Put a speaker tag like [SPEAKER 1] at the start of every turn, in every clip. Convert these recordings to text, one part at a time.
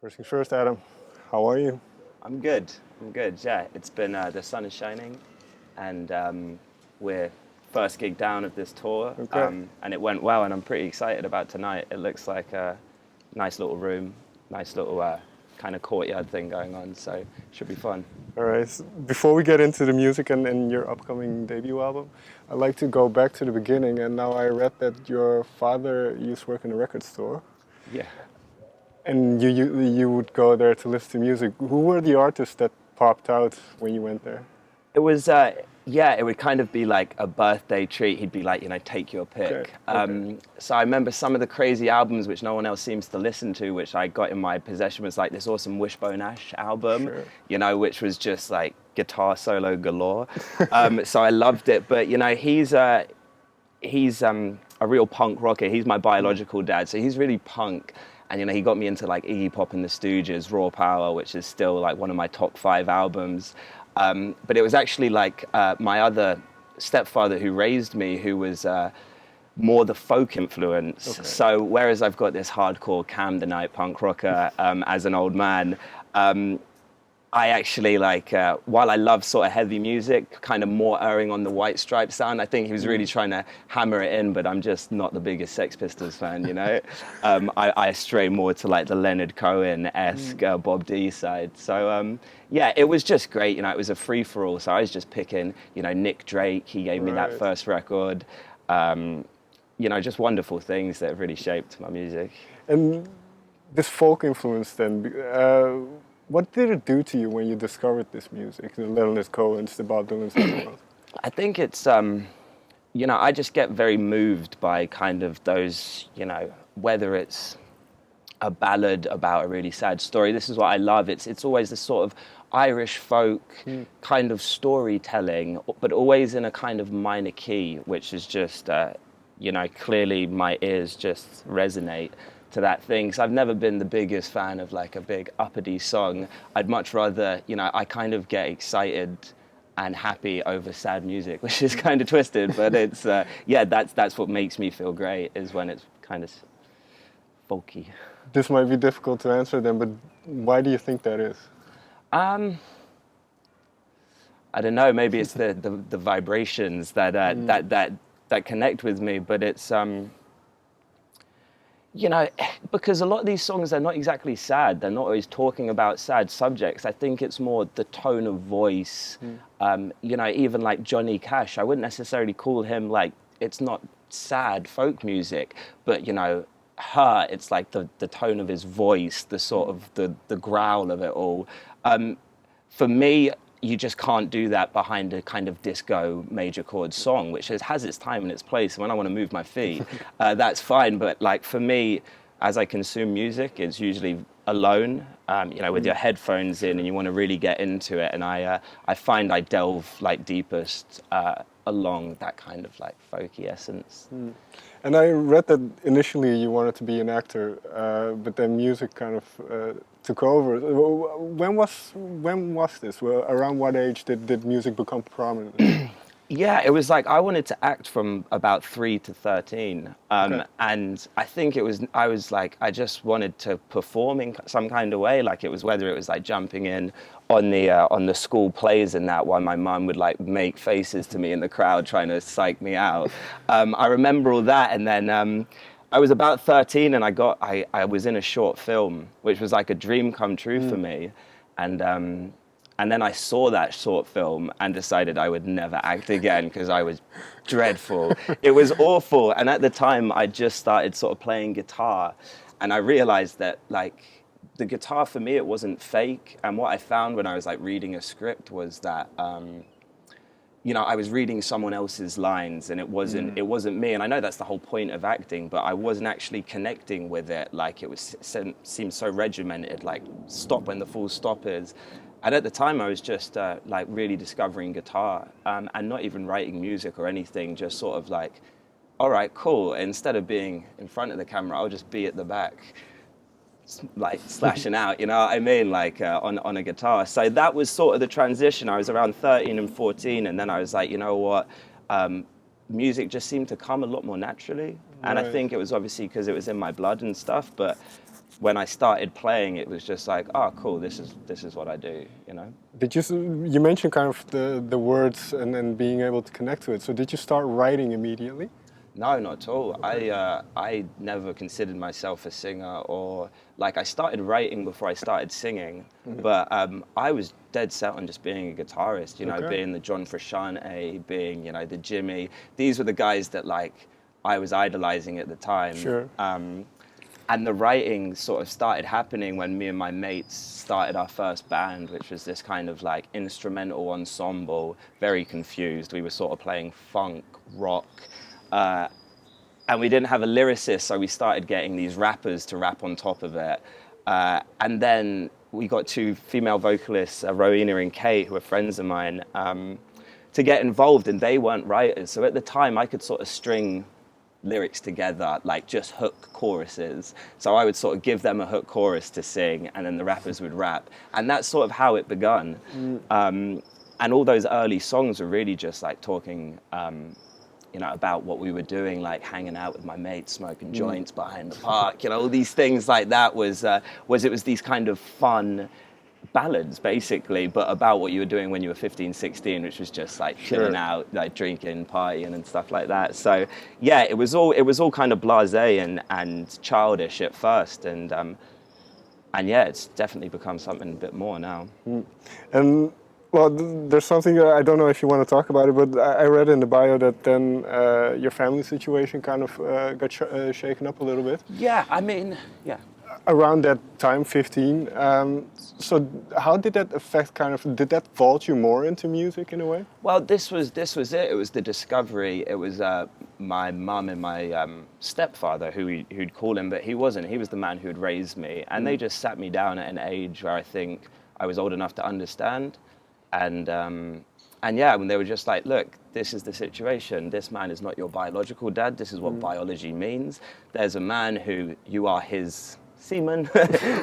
[SPEAKER 1] First things first, Adam. How are you?
[SPEAKER 2] I'm good. I'm good. Yeah, it's been the sun is shining, and we're first gig down of this tour,
[SPEAKER 1] Okay.
[SPEAKER 2] and it went well, and I'm pretty excited about tonight. It looks like a nice little room, nice little kind of courtyard thing going on, so should be fun.
[SPEAKER 1] All right. Before we get into the music and your upcoming debut album, I'd like to go back to the beginning. And now I read that your father used to work in a record store,
[SPEAKER 2] Yeah.
[SPEAKER 1] and you would go there to listen to music. Who were the artists that popped out when you went there?
[SPEAKER 2] It was, yeah, it would kind of be like a birthday treat. He'd be like, take your pick.
[SPEAKER 1] Okay.
[SPEAKER 2] So I remember some of the crazy albums which no one else seems to listen to, which I got in my possession, was like this awesome Wishbone Ash album,
[SPEAKER 1] Sure.
[SPEAKER 2] which was just like guitar solo galore. So I loved it. But, he's a real punk rocker. He's my biological dad. So he's really punk. And, he got me into like Iggy Pop and the Stooges, Raw Power, which is still like one of my top 5 albums. But it was actually like my other stepfather who raised me, who was more the folk influence.
[SPEAKER 1] Okay.
[SPEAKER 2] So whereas I've got this hardcore Cam the Night punk rocker as an old man, I actually while I love sort of heavy music, kind of more erring on the White Stripes sound. I think he was really trying to hammer it in, but I'm just not the biggest Sex Pistols fan, I stray more to like the Leonard Cohen-esque Bob D side. So yeah, it was just great. It was a free for all. So I was just picking, Nick Drake. He gave me that first record. Just wonderful things that have really shaped my music.
[SPEAKER 1] And this folk influence, then, what did it do to you when you discovered this music, the Leonard Cohen's, the Bob Dylan's, and so on?
[SPEAKER 2] I think it's, I just get very moved by kind of those, whether it's a ballad about a really sad story. This is what I love. It's always this sort of Irish folk kind of storytelling, but always in a kind of minor key, which is just, clearly my ears just resonate to that thing. Because I've never been the biggest fan of like a big uppity song. I'd much rather, I kind of get excited and happy over sad music, which is kind of twisted, but it's, that's what makes me feel great, is when it's kind of folky.
[SPEAKER 1] This might be difficult to answer then, but why do you think that is?
[SPEAKER 2] I don't know, maybe it's the vibrations that that connect with me, but it's, because a lot of these songs are not exactly sad. They're not always talking about sad subjects. I think it's more the tone of voice. Even like Johnny Cash, I wouldn't necessarily call him it's not sad folk music, but her, it's like the tone of his voice, the sort of the growl of it all. For me, you just can't do that behind a kind of disco major chord song, which has its time and its place. When I want to move my feet, that's fine. But like for me, as I consume music, it's usually alone, with your headphones in, and you want to really get into it. And I find I delve deepest along that kind of folky essence.
[SPEAKER 1] And I read that initially you wanted to be an actor, but then music kind of took over. When was this? Well, around what age did music become prominent?
[SPEAKER 2] Yeah, it was I wanted to act from about 3 to 13.
[SPEAKER 1] Okay.
[SPEAKER 2] And I think I just wanted to perform in some kind of way. Whether it was jumping in on the school plays and that, while my mum would make faces to me in the crowd trying to psych me out. I remember all that. And then I was about 13 and I was in a short film, which was like a dream come true for me. And then I saw that short film and decided I would never act again because I was dreadful. It was awful. And at the time, I just started sort of playing guitar. And I realized that, the guitar for me, it wasn't fake. And what I found when I was, reading a script was that, I was reading someone else's lines and it wasn't me. And I know that's the whole point of acting, but I wasn't actually connecting with it. Seemed so regimented, stop when the full stop is. And at the time, I was just really discovering guitar and not even writing music or anything, just sort of all right, cool. Instead of being in front of the camera, I'll just be at the back, slashing out, you know what I mean, on a guitar. So that was sort of the transition. I was around 13 and 14, and then I was like, you know what, music just seemed to come a lot more naturally. And I think it was obviously because it was in my blood and stuff, but when I started playing, it was just like, oh, cool, this is what I do, you know.
[SPEAKER 1] Did you you mentioned kind of the words and then being able to connect to it? So did you start writing immediately?
[SPEAKER 2] No, not at all. I never considered myself a singer, or like I started writing before I started singing, but I was dead set on just being a guitarist, you know,
[SPEAKER 1] Okay.
[SPEAKER 2] being the John Frusciante, being, you know, the Jimmy. These were the guys that like I was idolizing at the time.
[SPEAKER 1] Sure.
[SPEAKER 2] And the writing sort of started happening when me and my mates started our first band, which was this kind of like instrumental ensemble, very confused. We were sort of playing funk, rock, and we didn't have a lyricist, so we started getting these rappers to rap on top of it. And then we got two female vocalists, Rowena and Kate, who are friends of mine, to get involved, and they weren't writers. So at the time, I could sort of string lyrics together, like just hook choruses. So I would sort of give them a hook chorus to sing, and then the rappers would rap. And that's sort of how it begun. And all those early songs were really just like talking, you know, about what we were doing, like hanging out with my mates, smoking joints behind the park, you know, all these things like that was these kind of fun ballads basically, but about what you were doing when you were 15, 16, which was just like chilling out, like drinking, partying and stuff like that. So yeah, it was all kind of blasé and childish at first, and yeah, it's definitely become something a bit more now.
[SPEAKER 1] And well, there's something I don't know if you want to talk about it, but I read in the bio that then your family situation kind of got shaken up a little bit.
[SPEAKER 2] Yeah, I mean, yeah.
[SPEAKER 1] Around that time, 15. So how did that affect did that vault you more into music in a way?
[SPEAKER 2] Well, this was it. It was the discovery. It was my mum and my stepfather, who'd call him, but he wasn't. He was the man who'd raised me. And they just sat me down at an age where I think I was old enough to understand. And yeah, when they were just like, look, this is the situation. This man is not your biological dad. This is what biology means. There's a man who you are his semen,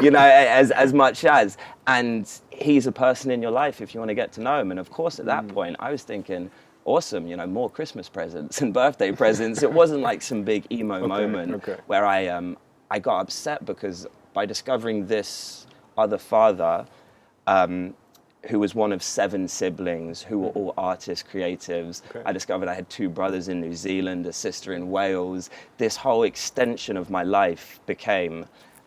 [SPEAKER 2] you know, as much as, and he's a person in your life if you want to get to know him. And of course, at that point, I was thinking, awesome, you know, more Christmas presents and birthday presents. It wasn't like some big emo moment where I got upset because by discovering this other father, who was one of 7 siblings who were all artists, creatives. I discovered I had 2 brothers in New Zealand, a sister in Wales. This whole extension of my life became,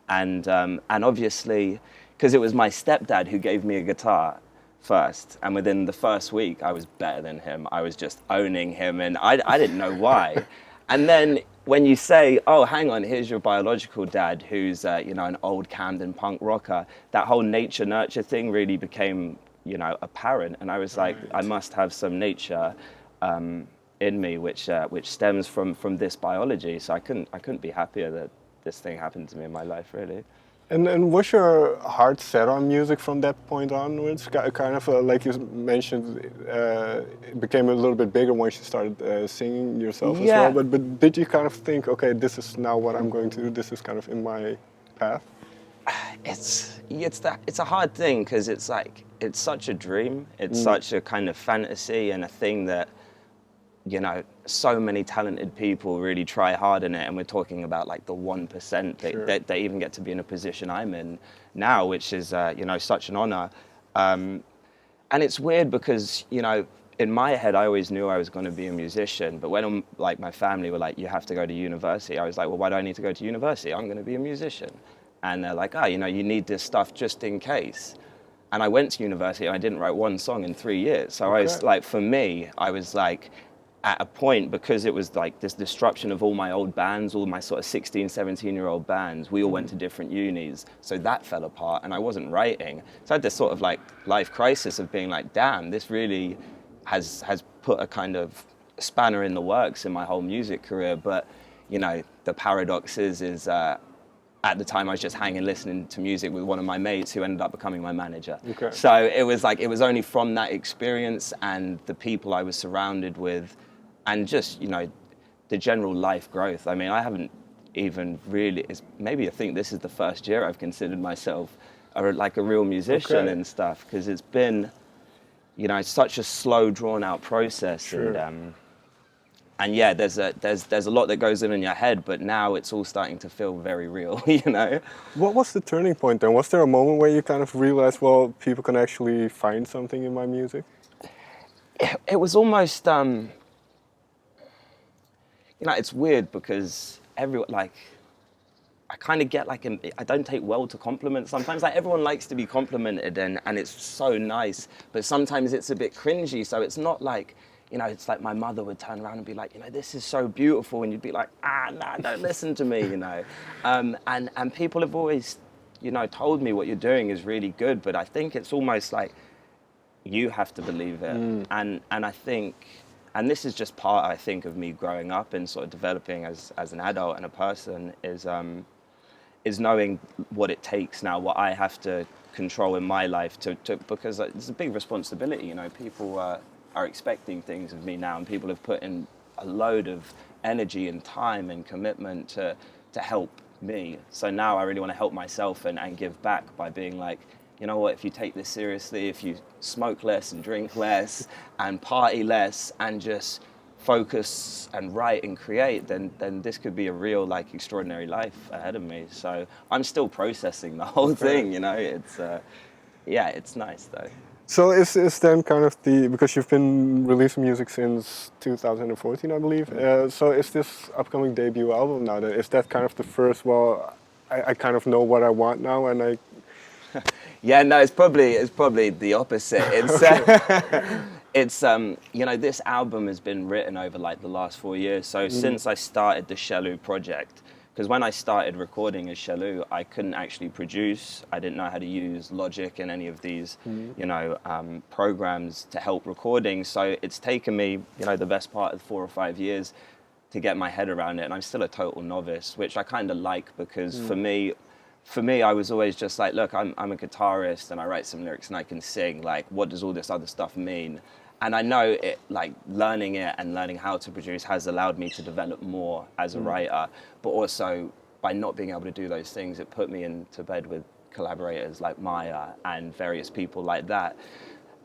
[SPEAKER 2] and obviously, because it was my stepdad who gave me a guitar first, and within the first week, I was better than him. I was just owning him, and I didn't know why. And then when you say, oh, hang on, here's your biological dad, who's you know, an old Camden punk rocker, that whole nature-nurture thing really became, you know, apparent. And I was like, I must have some nature in me, which stems from this biology. So I couldn't be happier that this thing happened to me in my life, really.
[SPEAKER 1] And was your heart set on music from that point onwards? Kind of like you mentioned, it became a little bit bigger once you started singing yourself as well. But did you kind of think, okay, this is now what I'm going to do? This is kind of in my path.
[SPEAKER 2] It's a hard thing because it's like it's such a dream. It's such a kind of fantasy and a thing that, you know, so many talented people really try hard in it, and we're talking about like the 1% that they even get to be in a position I'm in now, which is you know, such an honor. And it's weird because, you know, in my head I always knew I was going to be a musician, but when like my family were like, you have to go to university, I was like, well, why do I need to go to university? I'm going to be a musician. And they're like, oh, you know, you need this stuff just in case. And I went to university and I didn't write one song in 3 years. So I was like, for me, I was like, at a point, because it was like this disruption of all my old bands, all my sort of 16, 17-year-old bands, we all went to different unis. So that fell apart and I wasn't writing. So I had this sort of like life crisis of being like, damn, this really has put a kind of spanner in the works in my whole music career. But, you know, the paradox is at the time I was just hanging listening to music with one of my mates who ended up becoming my manager. So it was like, it was only from that experience and the people I was surrounded with, and just, you know, the general life growth. I mean, I haven't even really, maybe I think this is the first year I've considered myself like a real musician and stuff, because it's been, you know, such a slow, drawn out process. And yeah, there's a lot that goes in your head, but now it's all starting to feel very real, you know.
[SPEAKER 1] What was the turning point then? Was there a moment where you kind of realized, well, people can actually find something in my music?
[SPEAKER 2] It was almost, it's weird because everyone, like, I kind of get like, I don't take well to compliments sometimes. Like, everyone likes to be complimented, and it's so nice, but sometimes it's a bit cringy. So it's not like, it's like my mother would turn around and be like, this is so beautiful, and you'd be like, nah, don't listen to me, and people have always, told me what you're doing is really good, but I think it's almost like you have to believe it, and I think. And this is just part, I think, of me growing up and sort of developing as an adult and a person is knowing what it takes now, what I have to control in my life to because it's a big responsibility. People are expecting things of me now, and people have put in a load of energy and time and commitment to help me. So now I really want to help myself and give back by being like, you know what, if you take this seriously, if you smoke less and drink less and party less and just focus and write and create, then this could be a real, like, extraordinary life ahead of me. So I'm still processing the whole thing, It's, it's nice though.
[SPEAKER 1] So is then kind of because you've been releasing music since 2014, I believe. So is this upcoming debut album now, is that kind of the first, well, I kind of know what I want now, and I...
[SPEAKER 2] Yeah, no, it's probably the opposite. It's it's this album has been written over like the last 4 years. So since I started the Chelou project, because when I started recording as Chelou, I couldn't actually produce. I didn't know how to use Logic and any of these, programs to help recording. So it's taken me, the best part of 4 or 5 years to get my head around it. And I'm still a total novice, which I kind of like, because for me, I was always just like, look, I'm a guitarist and I write some lyrics and I can sing. Like, what does all this other stuff mean? And I know it, like, learning it and learning how to produce has allowed me to develop more as a writer. But also, by not being able to do those things, it put me into bed with collaborators like Maya and various people like that.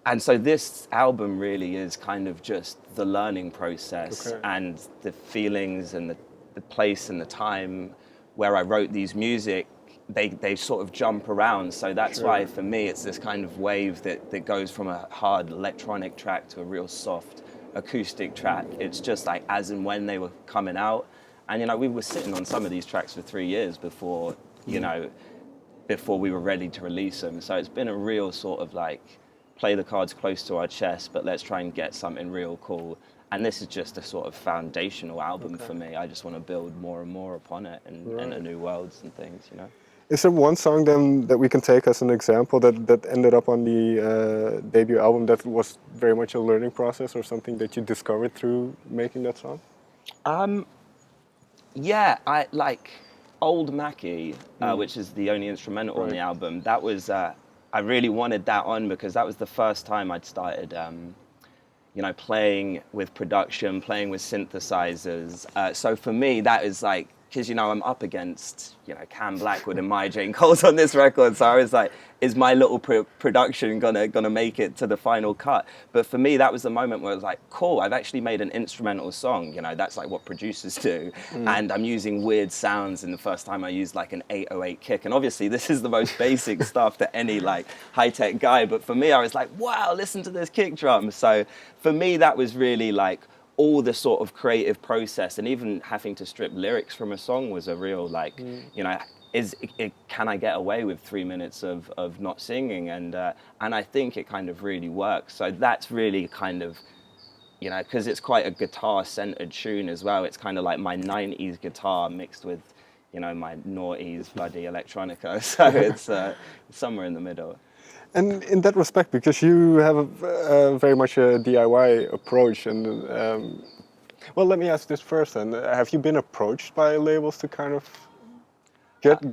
[SPEAKER 2] And so this album really is kind of just the learning process and the feelings and the place and the time where I wrote these music. They sort of jump around, so that's why for me it's this kind of wave that goes from a hard electronic track to a real soft acoustic track. It's just like as and when they were coming out, and we were sitting on some of these tracks for 3 years before before we were ready to release them. So it's been a real sort of like play the cards close to our chest, but let's try and get something real cool. And this is just a sort of foundational album for me. I just want to build more and more upon it and new worlds and things,
[SPEAKER 1] Is there one song then that we can take as an example that ended up on the debut album that was very much a learning process, or something that you discovered through making that song?
[SPEAKER 2] Yeah, I like Old Maccy, which is the only instrumental on the album. That was, I really wanted that on because that was the first time I'd started, playing with production, playing with synthesizers. So for me, that is like, because, I'm up against, Cam Blackwood and Maya Jane Cole's on this record. So I was like, is my little production gonna make it to the final cut? But for me, that was the moment where I was like, cool, I've actually made an instrumental song. That's like what producers do. And I'm using weird sounds. And the first time I used like an 808 kick. And obviously this is the most basic stuff to any like high-tech guy. But for me, I was like, wow, listen to this kick drum. So for me, that was really like, all the sort of creative process, and even having to strip lyrics from a song was a real like, can I get away with 3 minutes of not singing? And I think it kind of really works. So that's really kind of, because it's quite a guitar-centered tune as well. It's kind of like my 90s guitar mixed with, my noughties buddy electronica. So it's somewhere in the middle.
[SPEAKER 1] And in that respect, because you have a very much a DIY approach, and well, let me ask this first then. Have you been approached by labels to kind of get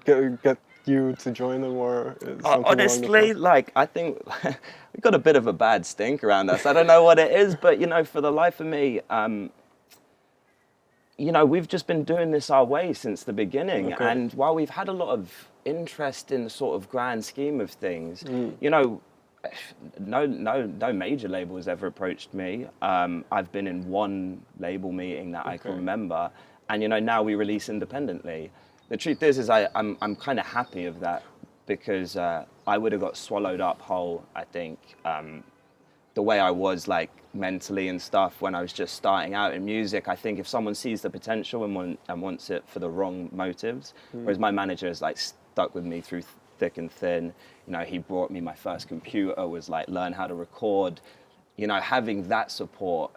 [SPEAKER 1] you to join them, or something
[SPEAKER 2] honestly, like, I think we've got a bit of a bad stink around us. I don't know what it is, but, for the life of me, we've just been doing this our way since the beginning. Okay. And while we've had a lot of interest in the sort of grand scheme of things, No major label has ever approached me. I've been in one label meeting that I can remember, and now we release independently. The truth is I'm kind of happy of that, because I would have got swallowed up whole, I think, the way I was like mentally and stuff when I was just starting out in music. I think if someone sees the potential and wants it for the wrong motives, whereas my manager has like stuck with me through thick and thin. He brought me my first computer, was like, learn how to record. Having that support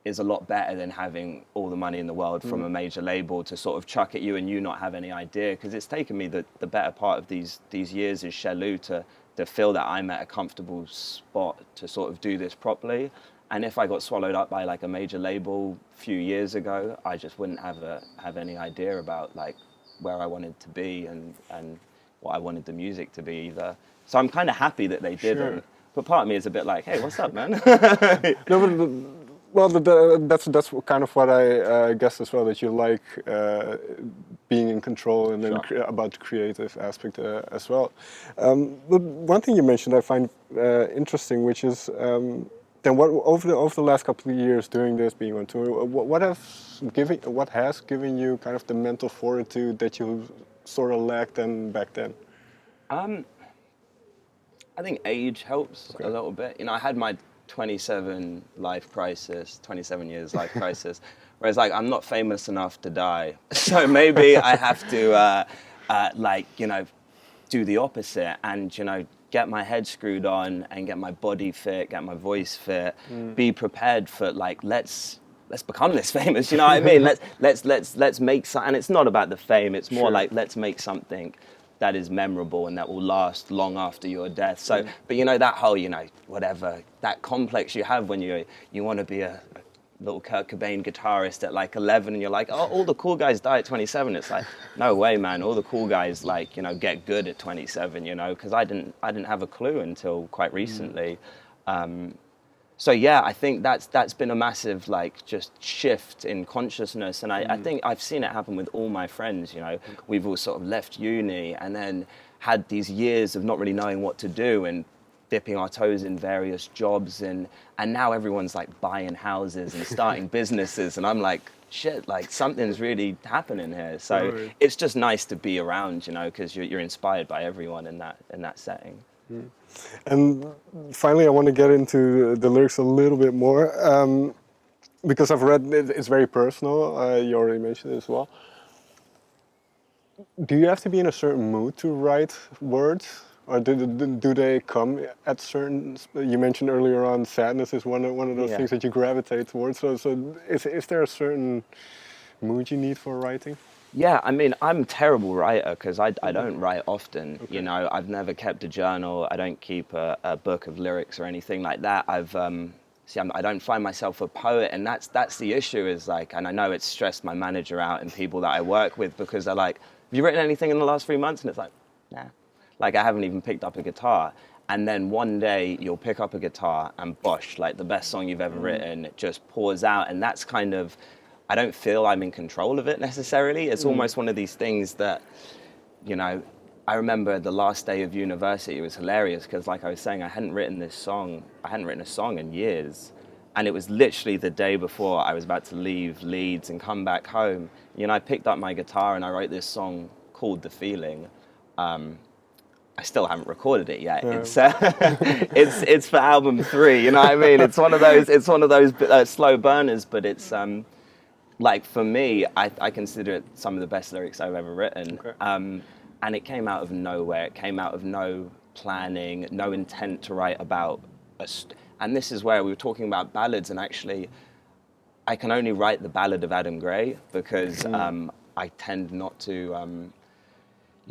[SPEAKER 2] is a lot better than having all the money in the world from a major label to sort of chuck at you and you not have any idea. Because it's taken me the better part of these years as Chelou to feel that I'm at a comfortable spot to sort of do this properly. And if I got swallowed up by like a major label a few years ago, I just wouldn't have any idea about like where I wanted to be and what I wanted the music to be either. So I'm kind of happy that they didn't.
[SPEAKER 1] Sure.
[SPEAKER 2] But part of me is a bit like, hey, what's up, man?
[SPEAKER 1] No, but well, that's kind of what I guess as well, that you like being in control and then
[SPEAKER 2] Sure.
[SPEAKER 1] about the creative aspect as well. But one thing you mentioned I find interesting, which is then what over the last couple of years doing this, being on tour, what has given you kind of the mental fortitude that you sort of lacked back then?
[SPEAKER 2] I think age helps a little bit. I had my 27 years life crisis, whereas like I'm not famous enough to die. So maybe I have to do the opposite and, get my head screwed on and get my body fit, get my voice fit, be prepared for like, let's become this famous, you know what I mean? Let's make something, and it's not about the fame, it's more like, let's make something that is memorable and that will last long after your death. So, but that whole, whatever, that complex you have when you want to be a little Kurt Cobain guitarist at like 11 and you're like, oh, all the cool guys die at 27. It's like, no way, man. All the cool guys like, get good at 27, because I didn't have a clue until quite recently. So yeah, I think that's been a massive like just shift in consciousness, and I think I've seen it happen with all my friends. We've all sort of left uni and then had these years of not really knowing what to do and dipping our toes in various jobs, and now everyone's like buying houses and starting businesses, and I'm like, shit, like something's really happening here. So it's just nice to be around, because you're inspired by everyone in that setting.
[SPEAKER 1] And finally, I want to get into the lyrics a little bit more, because I've read it's very personal. You already mentioned it as well. Do you have to be in a certain mood to write words, or do they come at certain? You mentioned earlier on, sadness is one of those things that you gravitate towards. So is there a certain mood you need for writing?
[SPEAKER 2] Yeah, I mean, I'm a terrible writer because I don't write often. I've never kept a journal. I don't keep a book of lyrics or anything like that. I don't find myself a poet, and that's the issue. Is like, and I know it's stressed my manager out and people that I work with, because they're like, "Have you written anything in the last 3 months?" And it's like, nah, like I haven't even picked up a guitar. And then one day you'll pick up a guitar and bosh, like the best song you've ever written, it just pours out, and that's kind of. I don't feel I'm in control of it necessarily. It's almost one of these things that, I remember the last day of university, it was hilarious because like I was saying, I hadn't written a song in years. And it was literally the day before I was about to leave Leeds and come back home. I picked up my guitar and I wrote this song called The Feeling. I still haven't recorded it yet. It's for album 3, you know what I mean? It's one of those slow burners, but it's, like for me, I consider it some of the best lyrics I've ever written. And it came out of nowhere. It came out of no planning, no intent to write about and this is where we were talking about ballads, and actually I can only write the Ballad of Adam Gray because I tend not to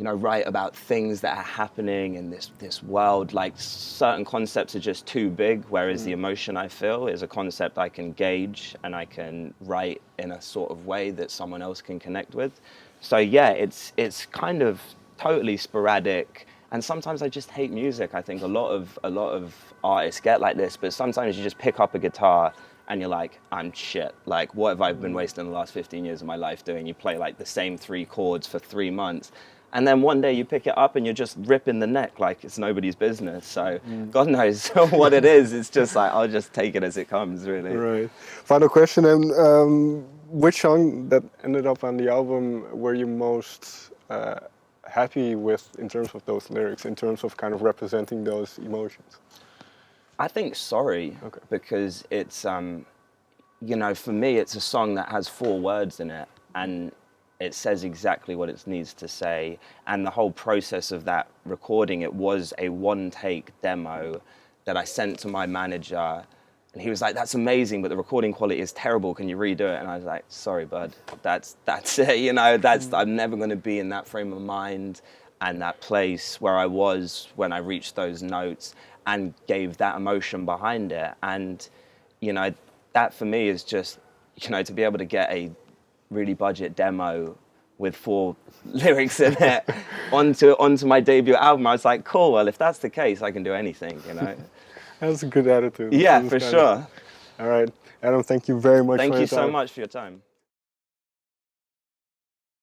[SPEAKER 2] write about things that are happening in this world. Like certain concepts are just too big, whereas the emotion I feel is a concept I can gauge and I can write in a sort of way that someone else can connect with. So yeah, it's kind of totally sporadic. And sometimes I just hate music. I think a lot of artists get like this, but sometimes you just pick up a guitar and you're like, I'm shit. Like, what have I been wasting the last 15 years of my life doing? You play like the same 3 chords for 3 months. And then one day you pick it up and you're just ripping the neck like it's nobody's business. So God knows what it is. It's just like, I'll just take it as it comes, really.
[SPEAKER 1] Right. Final question, and which song that ended up on the album were you most happy with in terms of those lyrics, in terms of kind of representing those emotions?
[SPEAKER 2] I think Sorry,
[SPEAKER 1] Okay.
[SPEAKER 2] because it's, you know, for me, it's a song that has 4 words in it, and it says exactly what it needs to say. And the whole process of that recording, it was a 1-take demo that I sent to my manager, and he was like, "That's amazing, but the recording quality is terrible. Can you redo it?" And I was like, "Sorry, bud, that's it. You know, I'm never going to be in that frame of mind and that place where I was when I reached those notes and gave that emotion behind it." And, you know, that for me is just, you know, to be able to get a really budget demo with 4 lyrics in it onto my debut album. I was like, cool, well, if that's the case, I can do anything, you know?
[SPEAKER 1] That's a good attitude.
[SPEAKER 2] Yeah, for sure.
[SPEAKER 1] All right. Adam, thank you very much for
[SPEAKER 2] Thank
[SPEAKER 1] your
[SPEAKER 2] you
[SPEAKER 1] time.
[SPEAKER 2] so much for your time.